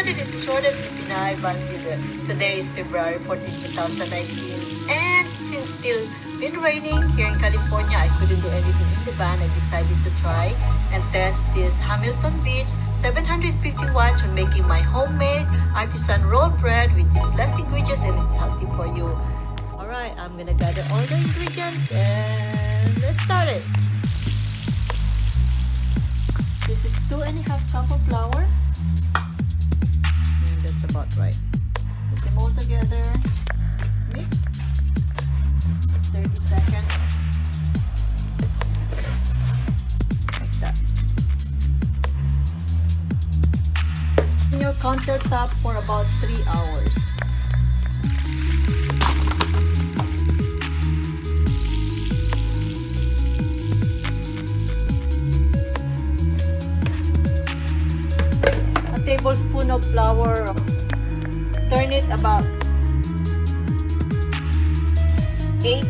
everybody, this is Rhoda the Pinay Van Builder. Today is February 14, 2019, and since still been raining here in California, I couldn't do anything in the van. I decided to try and test this Hamilton Beach 750 watts on making my homemade artisan roll bread, which is less ingredients and it's healthy for you. Alright, I'm gonna gather all the ingredients and let's start it. This is 2.5 cups of flour. And that's about right. Put them all together. Mix. 30 seconds. Like that. In your countertop for about 3 hours. Tablespoon of flour. Turn it about 8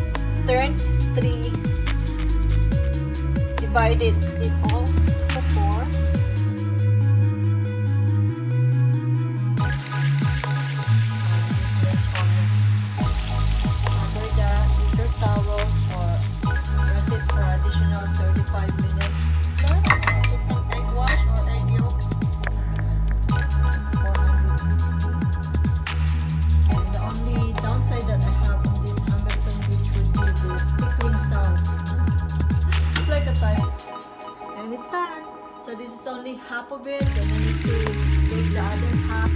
turns, 3. Divide it all to 4. Under the heater towel or rest it for additional 35 minutes. Put some egg wash or egg yolks. Downside that I have on this Hamilton Beach would be this tickling sound. It's like a type. And it's done. So this is only half of it, and I need to take the other half. I'm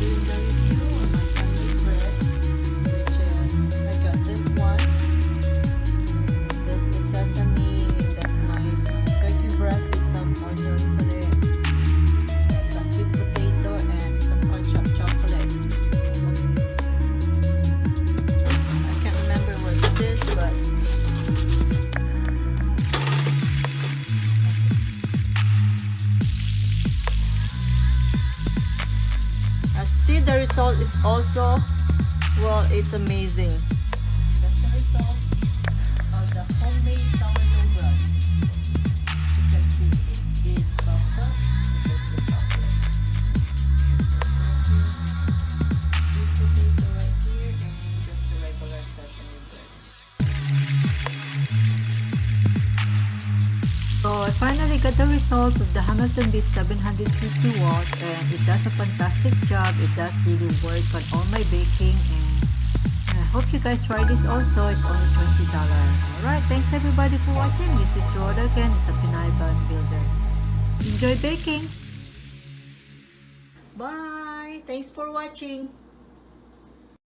doing the review on my family bread, which is, I got this one. That's the sesame, that's my turkey breast with some onions on it. That's a sweet potato and some corn chopped chocolate. But see, the result is also, well, it's amazing. That's the result of the homemade sourdough bread. You can see it is chocolate. There's the chocolate. Sweet potato right here, and just the regular sesame bread. So I finally got the result of the Hamilton Beach 750 watts, and it does a fantastic job. It does really work on all my baking, and I hope you guys try this also. It's only $20. Alright, thanks everybody for watching. This is Rhoda again. It's a Pinay Van Builder. Enjoy baking! Bye! Thanks for watching!